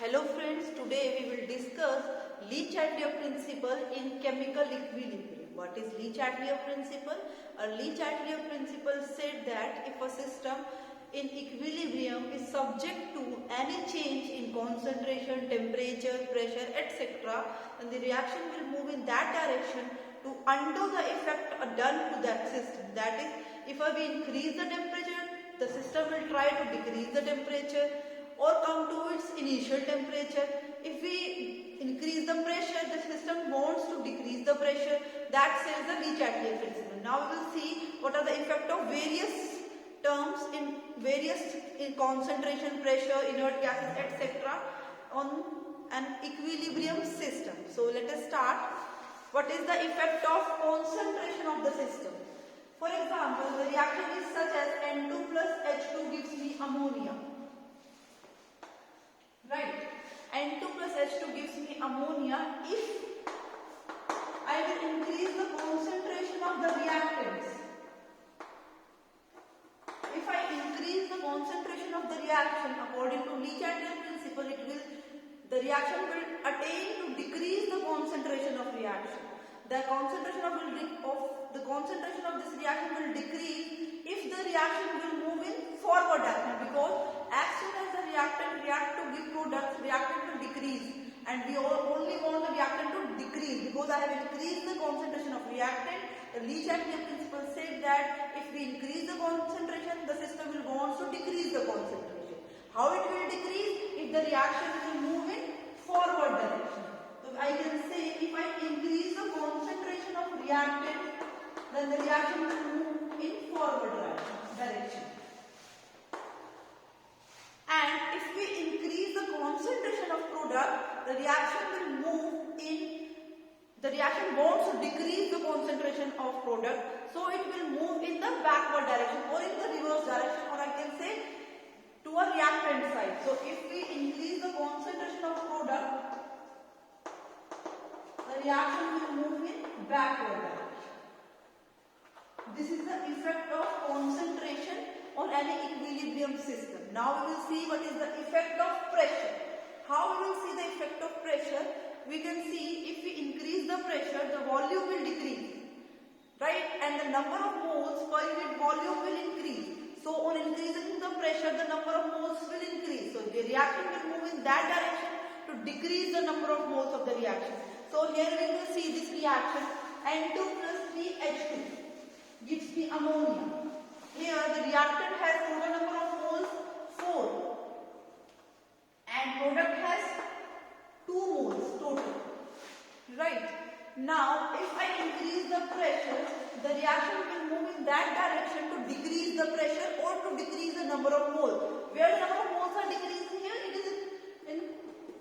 Hello friends, today we will discuss Le-Chatelier principle in chemical equilibrium. What is Le-Chatelier principle? Le-Chatelier principle said that if a system in equilibrium is subject to any change in concentration, temperature, pressure, etc., then the reaction will move in that direction to undo the effect done to that system. That is, if we increase the temperature, the system will try to decrease the temperature or come to its initial temperature. If we increase the pressure, the system wants to decrease the pressure. That says the Le-Chatelier principle. Now we will see what are the effect of various terms in concentration, pressure, inert gases, etc. on an equilibrium system. So let us start. What is the effect of concentration of the system? For example, the reaction is such as N2 plus H2 gives me ammonia. Right, N2 plus H2 gives me ammonia if I will increase the concentration of the reactants. If I increase the concentration of the reaction according to Le-Chatelier principle, the reaction will attain to decrease the concentration of reaction. The concentration of this reaction will decrease if the reaction will move in forward direction, because as soon as the reactant react to give products, reactant will decrease, and we only want the reactant to decrease because I have increased the concentration of reactant. The Le-Chatelier principle said that if we increase the concentration, the system will want to decrease the concentration. How it will decrease? If the reaction will move in forward direction. So I can say if I increase the concentration of reactant, then the reaction will move in forward direction. And if we increase the concentration of product, the reaction wants to decrease the concentration of product, so it will move in the backward direction or in the reverse direction, or I can say to a reactant side. So if we increase the concentration of product, the reaction will move in backward direction. This is the effect of concentration on any equilibrium system. Now we will see what is the effect of pressure. How we will see the effect of pressure? We can see if we increase the pressure, the volume will decrease, right? And the number of moles per unit volume will increase. So on increasing the pressure, the number of moles will increase. So the reaction will move in that direction to decrease the number of moles of the reaction. So here we will see this reaction, N2 plus 3H2 gives me ammonia. Here the reactant has total number of moles 4 and product has 2 moles total. Right. Now if I increase the pressure, the reaction will move in that direction to decrease the pressure or to decrease the number of moles. Where the number of moles are decreasing here, it is in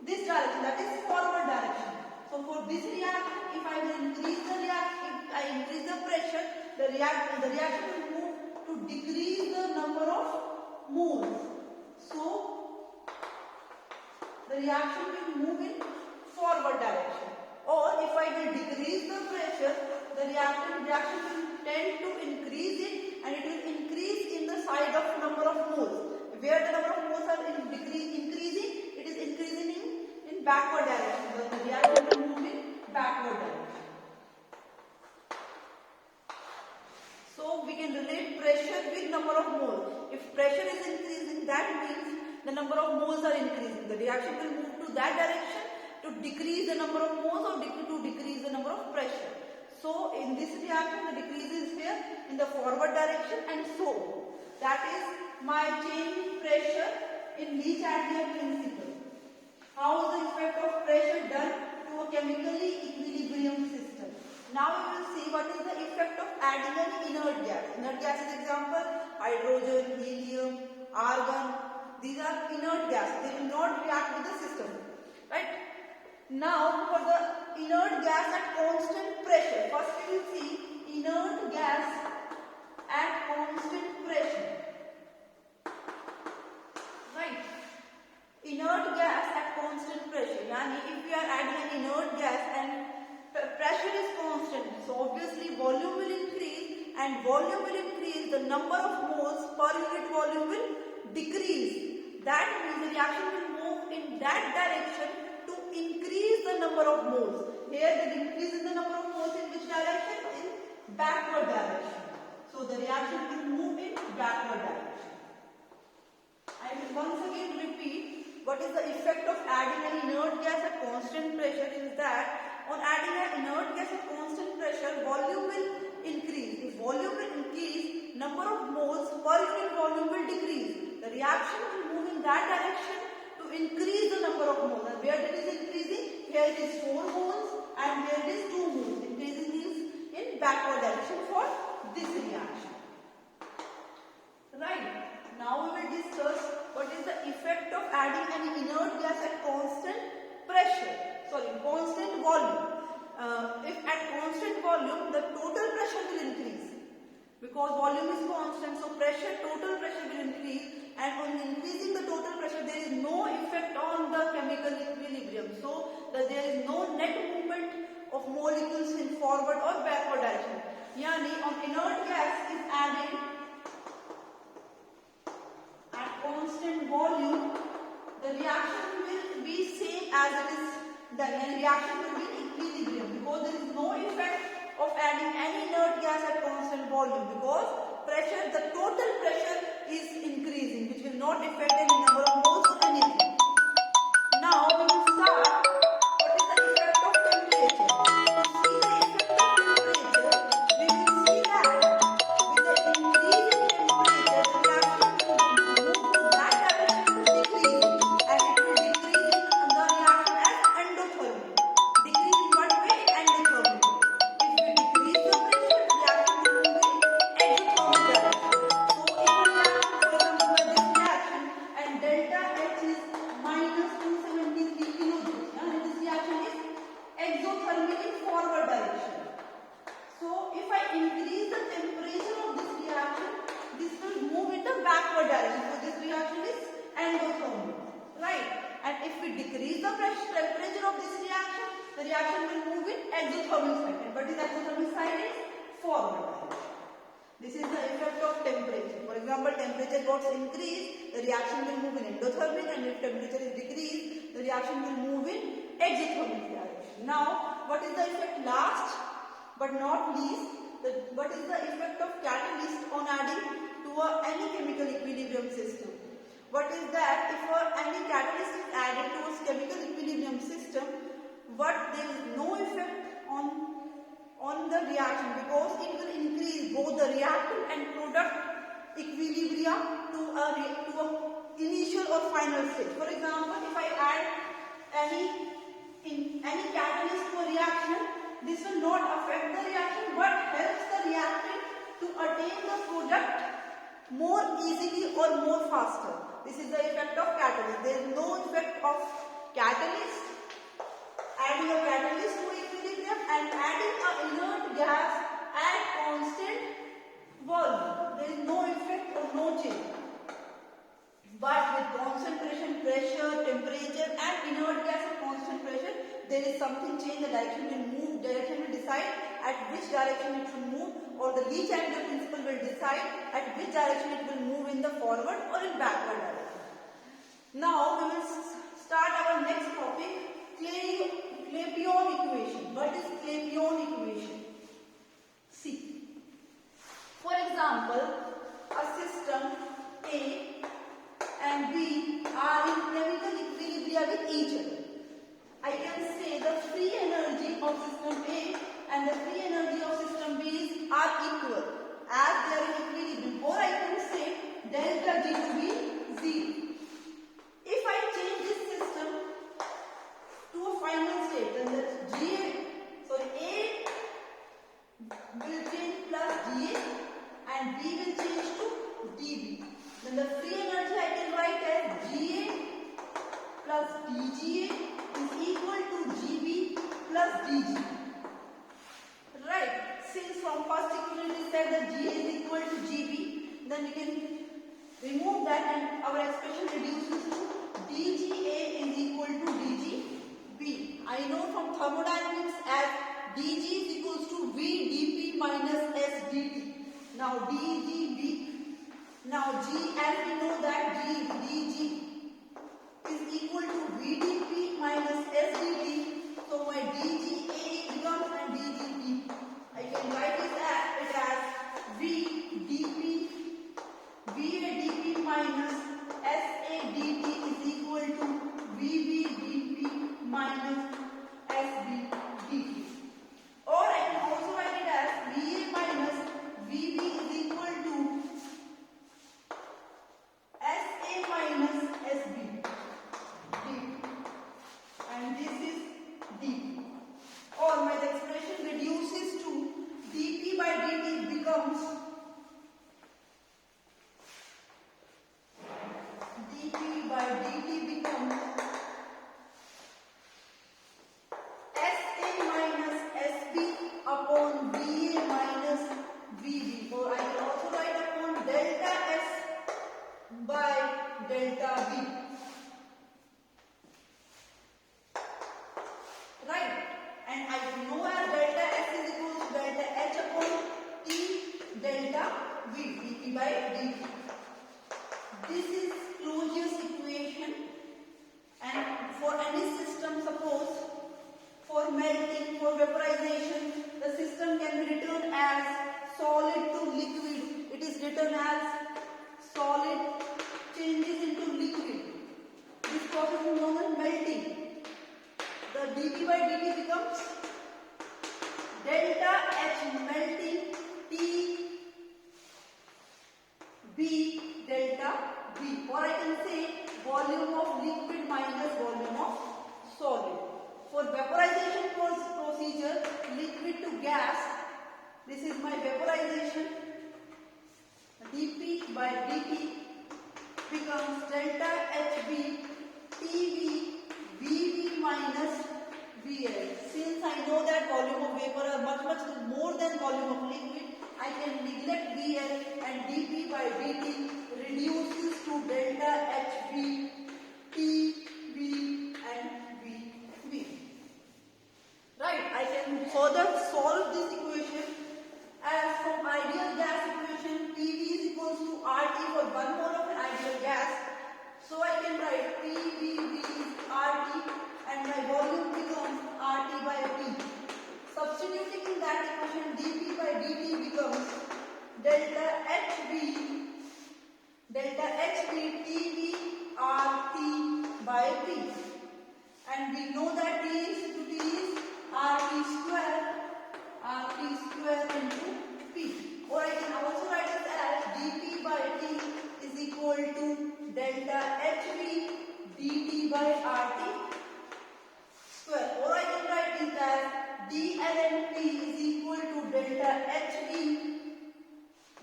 this direction, that is forward direction. So for this reaction, if I will increase the reaction, if I increase the pressure, the reaction will move to decrease the number of moles. So the reaction will move in forward direction. Or if I will decrease the pressure, the reaction will tend to increase it, and it will increase in the side of number of moles. Where the number of moles are increasing, it is increasing in backward direction. So the reaction will move in backward direction. So we can relate pressure with number of moles. If pressure is increasing, that means the number of moles are increasing. The reaction will move to that direction to decrease the number of moles or to decrease the number of pressure. So in this reaction, the decrease is here in the forward direction, and so on. That is my change in pressure in Le-Chatelier principle. How is the effect of pressure done to a chemically equilibrium system? Now we will see what is the effect of adding an inert gas. Inert gas is example hydrogen, helium, argon. These are inert gases. They will not react with the system. Right? Now for the inert gas at constant pressure. First we will see inert gas at constant pressure. Right? Inert gas at constant pressure. Yani if we are adding an inert gas and pressure is constant, so obviously volume will increase, and volume will increase, the number of moles per unit volume will decrease. That means the reaction will move in that direction to increase the number of moles. Here the decrease in the number of moles in which direction? In backward direction. So the reaction will move in backward direction. I will once again repeat what is the effect of adding an inert gas at constant pressure is that on adding an inert gas at constant pressure, volume will increase. If volume will increase, number of moles per unit volume will decrease. The reaction will move in that direction to increase the number of moles. And where it is increasing? Here it is 4 moles and here it is 2 moles. Increasing means in backward direction for this reaction. Right. Now we will discuss what is the effect of adding an inert gas at constant volume. If at constant volume, the total pressure will increase. Because volume is constant, so total pressure will increase, and on increasing the total pressure, there is no effect on the chemical equilibrium. So there is no net movement of molecules in forward or backward direction. Yani on inert gas is added at constant volume, the reaction will be same as it is done, and reaction will be in equilibrium because there is no effect of adding any inert gas at constant volume because the total pressure is increasing, which will not affect any number of moles or anything. Now we will start what is the effect of temperature. To see the effect of temperature, we will see that with the increase in temperature, the reaction will move to that direction to decrease, and it will decrease in the reaction as endothermic. Decrease in what way? Endothermic. If we decrease the pressure, the reaction will move in exothermic direction. So if a reaction, for example, by this reaction, and delta H is minus 273 kilojoules, and this reaction is exothermic in forward direction. So if I increase the temperature of this reaction, this will move in the backward direction. So this reaction is endothermic, right? And if we decrease the temperature of this reaction, the reaction will move in exothermic side. And what is exothermic side? Is forward direction. This is the effect of temperature. For example, temperature got increased, the reaction will move in endothermic, and if temperature is decreased, the reaction will move in exothermic direction. Now, what is the effect? Last but not least, what is the effect of catalyst on adding to any chemical equilibrium system? What is that? If any catalyst is added to a chemical equilibrium system, there is no effect on the reaction because it will increase both the reactant and product equilibria to a initial or final stage. For example, if I add any catalyst to a reaction, this will not affect the reaction but helps the reactant to attain the product more easily or more faster. This is the effect of catalyst. There is no effect of catalyst, adding a catalyst to equilibrium and adding an inert gas at constant volume. There is no effect or no change. But with concentration, pressure, temperature and inert gas at constant pressure, there is something change. The direction will move, direction will decide at which direction it will move, or the Lee-Chandler principle will decide at which direction it will move in the forward or in backward direction. Now we will start our next topic, Clapeyron equation. What is Clapeyron equation? See. For example, a system A and B are in chemical equilibrium with each other. I can say the free energy of system A and the free energy of system B are equal as they are in equilibrium, or I can say delta G to be 0. If I change this system to a final state, then the A will change plus dA and B will change to dB. Then the free energy I can write as Ga plus dGa is equal to Gb plus dG. Right? Since from first equation we said that Ga is equal to Gb, then we can remove that and our expression reduces to dGa is equal to dGb. I know from thermodynamics as dG is equals to V dP minus S dt. Now dGb. Now G, as we know that dG is equal to minus SB dt. Or I can also write it as VA minus VB is equal to SA minus SB dt. And this is dp. Or my expression reduces to dp by dt becomes dp by dt becomes SA minus SB upon VA minus VB. Or I can also write upon delta S by delta V. Right? And I know as delta S is equal to delta H upon T delta V dp by dt. This is Closures equation, and for any system, suppose for melting, for vaporization, the system can be written as solid to liquid. It is written as solid changes into liquid. This process is known as melting. The dp by dt becomes delta H melting T B delta V. Or I can say volume of liquid minus volume of solid. For vaporization procedure, liquid to gas, this is my vaporization. dp by dt becomes delta HB TV VV minus VL. Since I know that volume of vapor are much more than volume of liquid, I can neglect VL, and dp by dt reduces to delta HB TV and VV. Right? I can further solve this equation as from ideal gas equation PV is equals to RT for 1 mole of an ideal gas. So I can write PVV is RT and my volume becomes RT by P. Substituting in that equation, dp by dt becomes delta HB TV RT by P. And we know that T is RT square into P. Or I can also write it as dp by T is equal to delta HB dt by RT square. Or I can write it as dlnp is equal to delta HB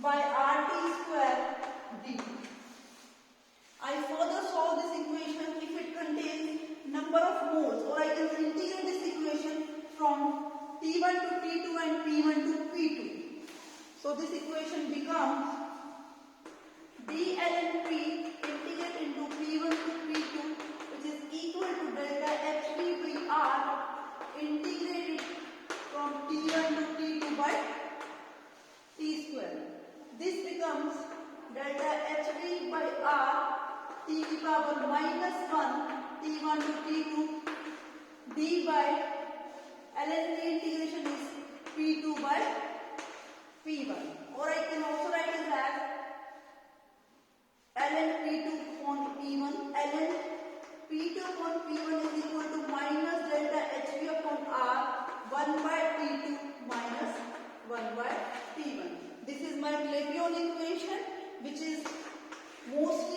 by RT square dt. I further solve this equation if it contains number of moles, or I can integrate this equation from T1 to T2 and P1 to P2. So this equation becomes dlnp integrate into P1 to P2, which is equal to delta HB by R integrated from T1 to T2 by T square. This becomes delta HB by R T to the power minus 1 T1 to T2 d by ln integration is P2 by P1. Or I can also write it as ln P2 upon P1. Ln P2 upon P1 is equal to minus delta HB upon R 1 by P2 minus 1 by P1. This is my Clapeyron equation, which is most